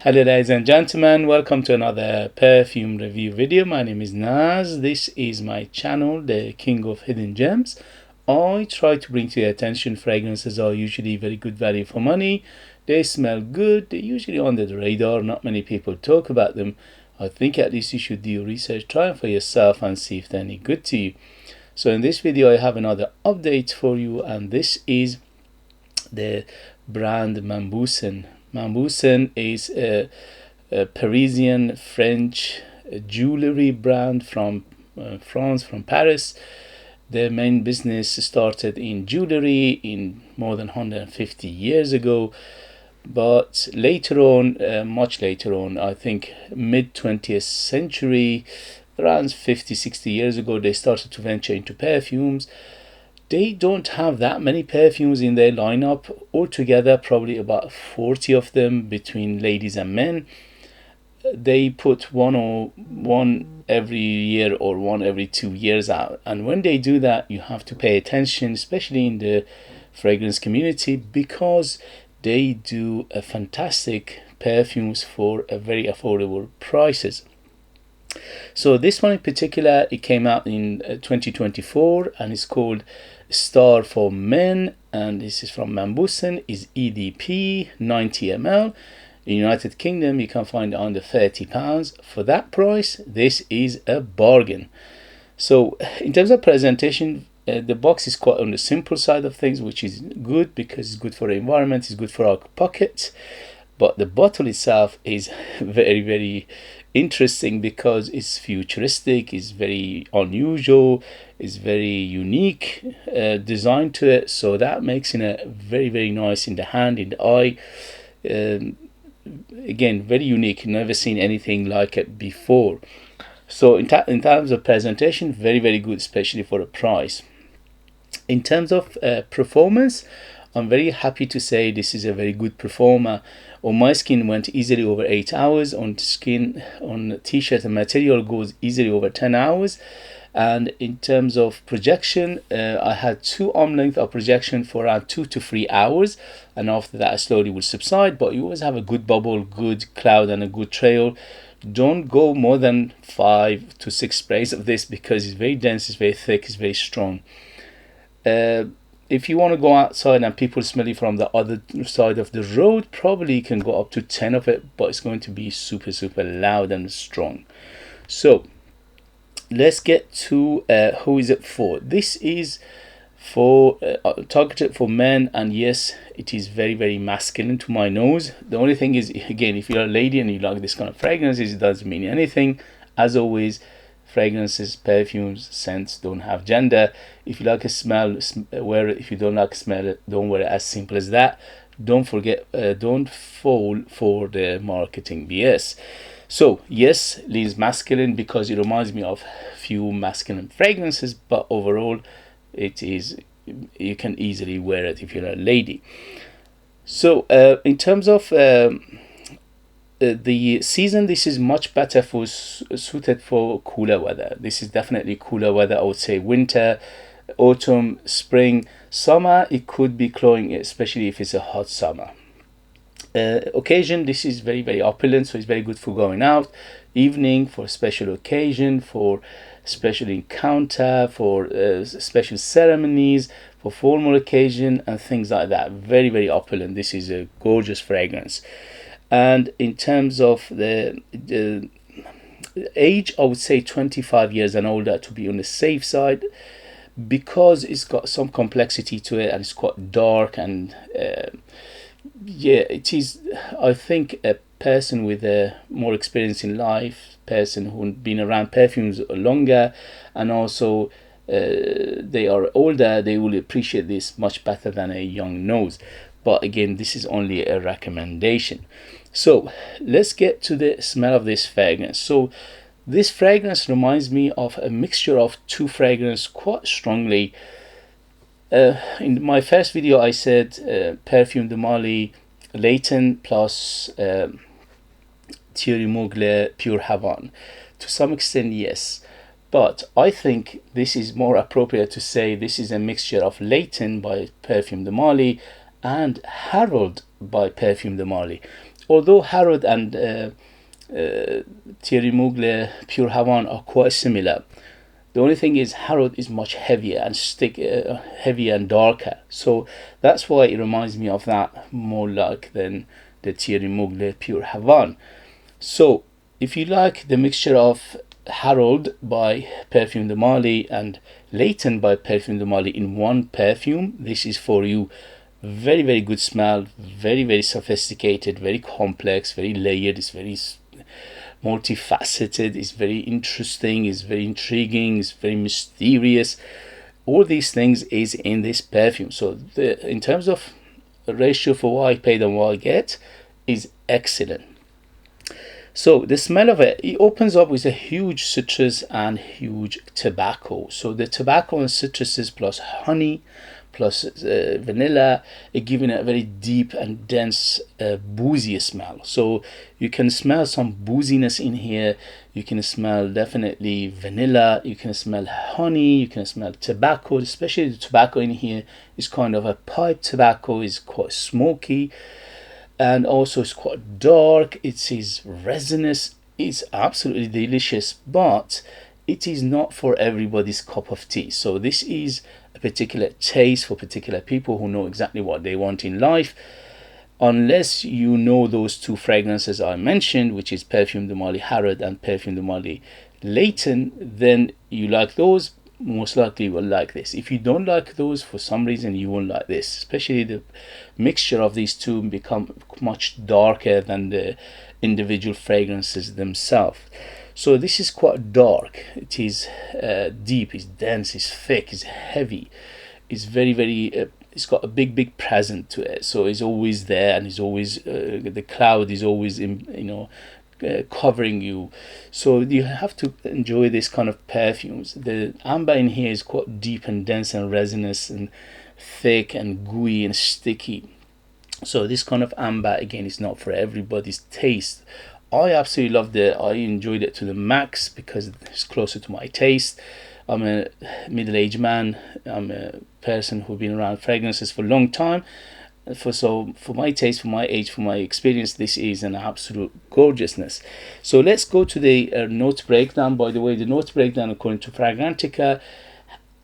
Hello ladies and gentlemen, welcome to another perfume review video. My name is Naz. This is my channel, the King of Hidden Gems. I try to bring to your attention fragrances are usually very good value for money. They smell good, they're usually under the radar, not many people talk about them. I think at least you should do your research, try them for yourself and see if they're any good to you. So in this video I have another update for you, and this is the brand Mauboussin. Mauboussin is a Parisian French jewelry brand from France, from Paris. Their main business started in jewelry in more than 150 years ago, but later on, much later on, I think mid 20th century, around 50-60 years ago, they started to venture into perfumes. They don't have that many perfumes in their lineup altogether, probably about 40 of them between ladies and men. They put one every year or one every 2 years out, and when they do that you have to pay attention, especially in the fragrance community, because they do a fantastic perfumes for a very affordable prices. So this one in particular, it came out in 2024 and it's called Star For Men, and this is from Mauboussin, is EDP 90ml. In United Kingdom you can find it under £30. For that price, this is a bargain. So in terms of presentation, the box is quite on the simple side of things, which is good because it's good for the environment, it's good for our pockets. But the bottle itself is very interesting because it's futuristic, it's very unusual, it's very unique design to it, so that makes it very nice in the hand, in the eye. Again, very unique, never seen anything like it before. So in terms of presentation, very good, especially for the price. In terms of performance, I'm very happy to say this is a very good performer. On my skin went easily over 8 hours, on skin, on t-shirt and material goes easily over 10 hours. And in terms of projection, I had 2 arm length of projection for around 2 to 3 hours, and after that I slowly will subside. But you always have a good bubble, good cloud and a good trail. Don't go more than 5 to 6 sprays of this because it's very dense, it's very thick, it's very strong. If you want to go outside and people smell it from the other side of the road, probably you can go up to 10 of it, but it's going to be super loud and strong. So let's get to who is it for. This is for targeted for men, and yes, it is very masculine to my nose. The only thing is, again, if you're a lady and you like this kind of fragrances, it doesn't mean anything. As always, fragrances, perfumes, scents don't have gender. If you like a smell, wear it. If you don't like a smell, don't wear it. As simple as that. Don't forget, don't fall for the marketing BS. So yes, it is masculine because it reminds me of few masculine fragrances, but overall it is, you can easily wear it if you're a lady. So in terms of the season, this is much better for suited for cooler weather. This is definitely cooler weather. I would say winter, autumn, spring. Summer, it could be cloying, especially if it's a hot summer. Occasion, this is very opulent, so it's very good for going out, evening, for special occasion, for special encounter, for special ceremonies, for formal occasion and things like that. Very opulent. This is a gorgeous fragrance. And in terms of the age, I would say 25 years and older to be on the safe side, because it's got some complexity to it and it's quite dark. And yeah, it is, I think, a person with more experience in life, person who's been around perfumes longer, and also they are older, they will appreciate this much better than a young nose. But again, this is only a recommendation. So let's get to the smell of this fragrance. So this fragrance reminds me of a mixture of 2 fragrances quite strongly. In my first video I said Parfum de Marly Layton plus Thierry Mugler Pure Havane. To some extent, yes, but I think this is more appropriate to say this is a mixture of Layton by Parfum de Marly and Harold by Parfum de Marly. although Harrod and Thierry Mugler Pure Havane are quite similar, the only thing is Harrod is much heavier and heavier and darker. So that's why it reminds me of that more like than the Thierry Mugler Pure Havane. So if you like the mixture of Harold by Perfume de Marly and Leighton by Perfume de Marly in one perfume, this is for you. Very, very good smell, very, very sophisticated, very complex, very layered, it's very multifaceted, it's very interesting, it's very intriguing, it's very mysterious. All these things is in this perfume. So in terms of ratio for what I paid and what I get is excellent. So the smell of it, it opens up with a huge citrus and huge tobacco. So the tobacco and citruses plus honey plus vanilla, giving it a very deep and dense boozy smell. So you can smell some booziness in here. You can smell definitely vanilla, you can smell honey, you can smell tobacco. Especially the tobacco in here is kind of a pipe tobacco, is quite smoky, and also it's quite dark. It is resinous, it's absolutely delicious, but it is not for everybody's cup of tea. So this is a particular taste for particular people who know exactly what they want in life. Unless you know those two fragrances I mentioned, which is Perfume de Marly Harrod and Perfume de Marly Leighton, then you like those, most likely you will like this. If you don't like those for some reason, you won't like this. Especially the mixture of these two become much darker than the individual fragrances themselves. So this is quite dark. It is deep, it's dense, it's thick, it's heavy, it's very, very it's got a big presence to it. So it's always there, and it's always the cloud is always covering you. So you have to enjoy this kind of perfumes. The amber in here is quite deep and dense and resinous and thick and gooey and sticky. So this kind of amber again is not for everybody's taste. I absolutely loved it. I enjoyed it to the max because it's closer to my taste. I'm a middle-aged man. I'm a person who's been around fragrances for a long time. So for my taste, for my age, for my experience, this is an absolute gorgeousness. So let's go to the note breakdown. By the way, the note breakdown according to Fragrantica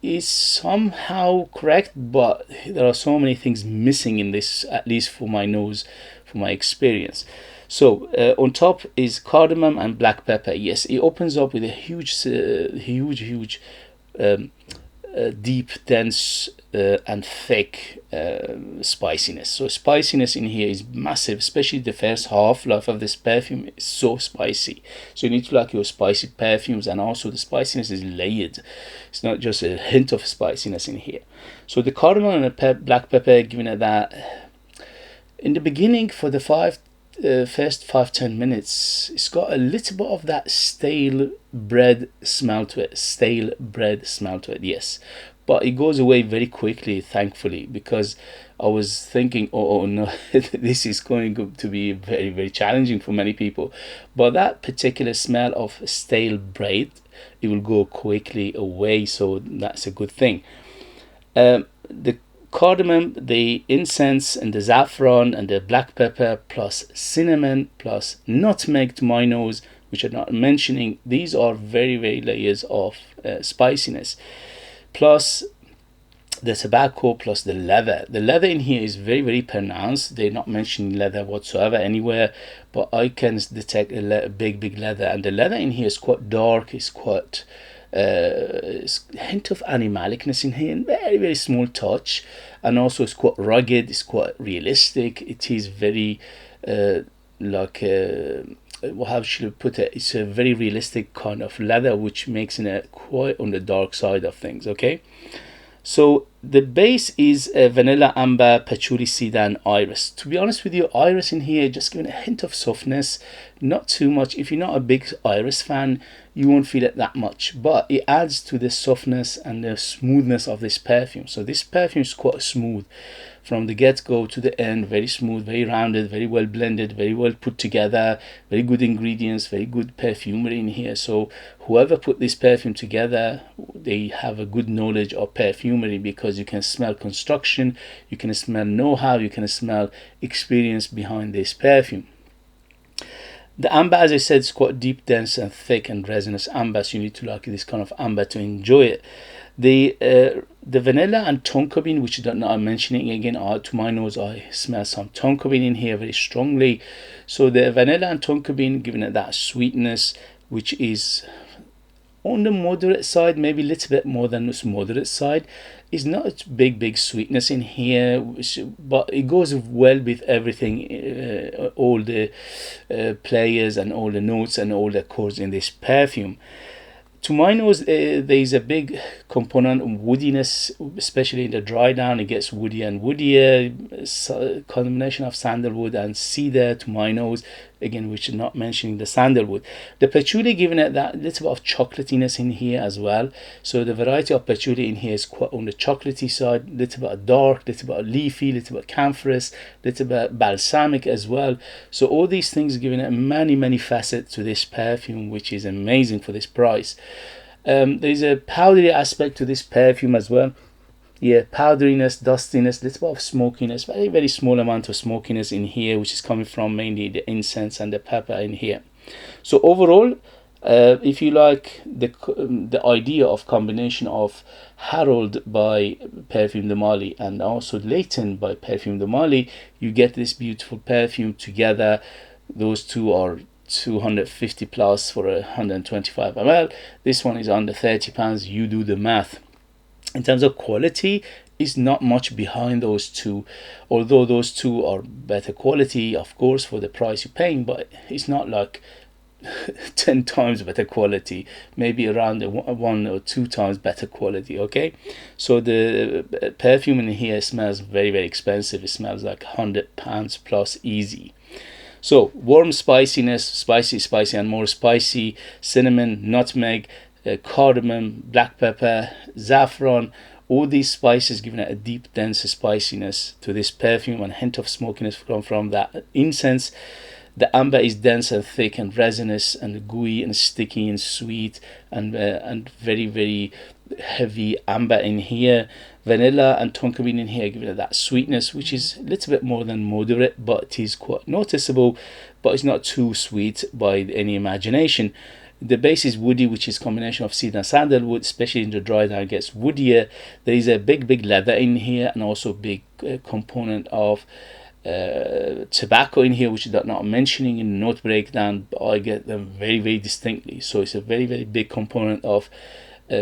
is somehow correct, but there are so many things missing in this, at least for my nose, for my experience. So on top is cardamom and black pepper. Yes, it opens up with a huge deep, dense and thick spiciness. So spiciness in here is massive, especially the first half-life of this perfume is so spicy. So you need to like your spicy perfumes, and also the spiciness is layered. It's not just a hint of spiciness in here. So the cardamom and the black pepper giving it that. In the beginning, for the first 5-10 minutes, it's got a little bit of that stale bread smell to it. Yes, but it goes away very quickly, thankfully, because I was thinking, oh no, this is going to be very, very challenging for many people. But that particular smell of stale bread, it will go quickly away, so that's a good thing. The cardamom, the incense, and the saffron, and the black pepper, plus cinnamon, plus nutmeg to my nose, which I'm not mentioning. These are very, very layers of spiciness. Plus the tobacco, plus the leather. The leather in here is very, very pronounced. They're not mentioning leather whatsoever anywhere, but I can detect a big leather. And the leather in here is quite dark. It's quite a hint of animalicness in here, and very, very small touch. And also it's quite rugged, it's quite realistic. It is very how should I put it, it's a very realistic kind of leather, which makes it quite on the dark side of things. Okay, so the base is vanilla, amber, patchouli, cedar, and iris. To be honest with you, iris in here just giving a hint of softness, not too much. If you're not a big iris fan, you won't feel it that much, but it adds to the softness and the smoothness of this perfume. So this perfume is quite smooth from the get-go to the end, very smooth, very rounded, very well blended, very well put together, very good ingredients, very good perfumery in here. So whoever put this perfume together, they have a good knowledge of perfumery, because you can smell construction, you can smell know-how, you can smell experience behind this perfume. The amber, as I said, is quite deep, dense and thick and resinous amber, so you need to like this kind of amber to enjoy it. The vanilla and tonka bean, which I'm mentioning again, to my nose I smell some tonka bean in here very strongly. So the vanilla and tonka bean giving it that sweetness, which is on the moderate side, maybe a little bit more than this moderate side. It's not a big sweetness in here, but it goes well with everything, all the players and all the notes and all the chords in this perfume. To my nose, there is a big component of woodiness, especially in the dry down. It gets woodier and woodier. Combination of sandalwood and cedar to my nose, again, which is not mentioning the sandalwood. The patchouli giving it that little bit of chocolatiness in here as well. So the variety of patchouli in here is quite on the chocolatey side, little bit dark, little bit leafy, little bit camphorous, little bit balsamic as well. So all these things giving it many facets to this perfume, which is amazing for this price. There's a powdery aspect to this perfume as well. Yeah, powderiness, dustiness, little bit of smokiness, very small amount of smokiness in here, which is coming from mainly the incense and the pepper in here. So overall, if you like the idea of combination of Harold by Parfum de Mali and also Leighton by Parfum de Mali, you get this beautiful perfume together. Those two are 250 plus for 125 ml. This one is under £30. You do the math. In terms of quality, is not much behind those two, although those two are better quality, of course, for the price you're paying, but it's not like 10 times better quality, maybe around 1 or 2 times better quality. Okay, so the perfume in here smells very expensive. It smells like £100 plus easy. So warm spiciness, spicy and more spicy, cinnamon, nutmeg, cardamom, black pepper, saffron, all these spices giving it a deep, dense spiciness to this perfume, and a hint of smokiness from that incense. The amber is dense and thick and resinous and gooey and sticky and sweet and very heavy amber in here. Vanilla and tonka bean in here giving it that sweetness, which is a little bit more than moderate, but it is quite noticeable, but it's not too sweet by any imagination. The base is woody, which is a combination of cedar and sandalwood, especially in the dry down, it gets woodier. There is a big leather in here, and also big component of tobacco in here, which is not mentioning in the note breakdown, but I get them very distinctly. So it's a very big component of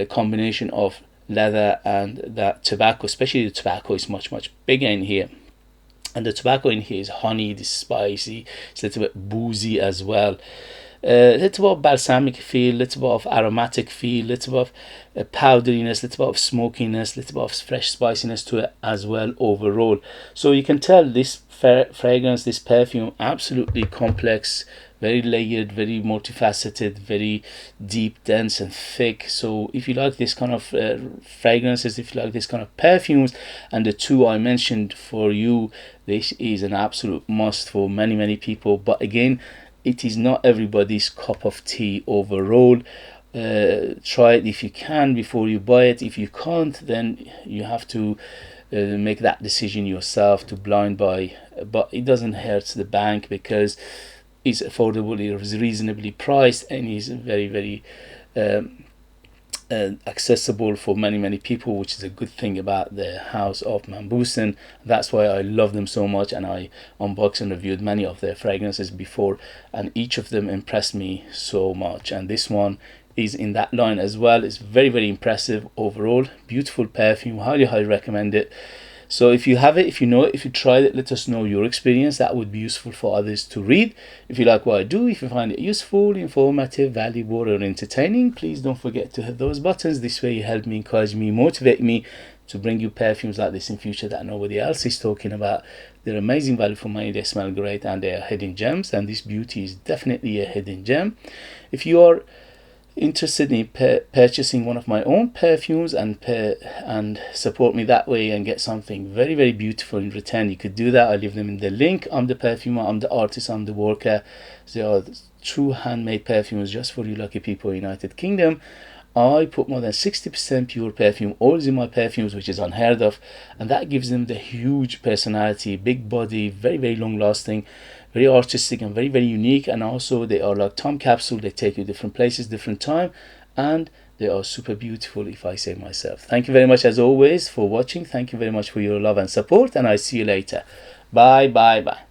combination of leather and that tobacco, especially the tobacco is much bigger in here. And the tobacco in here is honey, it's spicy, it's a little bit boozy as well. Little bit of balsamic feel, little bit of aromatic feel, little bit of powderiness, little bit of smokiness, little bit of fresh spiciness to it as well overall. So you can tell this fragrance, this perfume, absolutely complex, very layered, very multifaceted, very deep, dense and thick. So if you like this kind of fragrances, if you like this kind of perfumes, and the two I mentioned for you, this is an absolute must for many people. But again, it is not everybody's cup of tea overall. Try it if you can before you buy it. If you can't, then you have to make that decision yourself to blind buy. But it doesn't hurt the bank because it's affordable, it's reasonably priced, and is very accessible for many people, which is a good thing about the house of Mauboussin. That's why I love them so much, and I unboxed and reviewed many of their fragrances before, and each of them impressed me so much, and this one is in that line as well. It's very impressive overall, beautiful perfume, highly recommend it. So if you have it, if you know it, if you tried it, let us know your experience. That would be useful for others to read. If you like what I do, if you find it useful, informative, valuable or entertaining, please don't forget to hit those buttons. This way you help me, encourage me, motivate me to bring you perfumes like this in future that nobody else is talking about. They're amazing value for money, they smell great, and they are hidden gems, and this beauty is definitely a hidden gem. If you are interested in purchasing one of my own perfumes and support me that way and get something very beautiful in return, you could do that. I leave them in the link. I'm the perfumer, I'm the artist, I'm the worker. They are true handmade perfumes just for you lucky people in the United Kingdom. I put more than 60% pure perfume oils in my perfumes, which is unheard of, and that gives them the huge personality, big body, very long lasting, very artistic and very, very unique. And also they are like time capsule. They take you different places, different time, and they are super beautiful, if I say myself. Thank you very much as always for watching. Thank you very much for your love and support, and I see you later. Bye bye bye.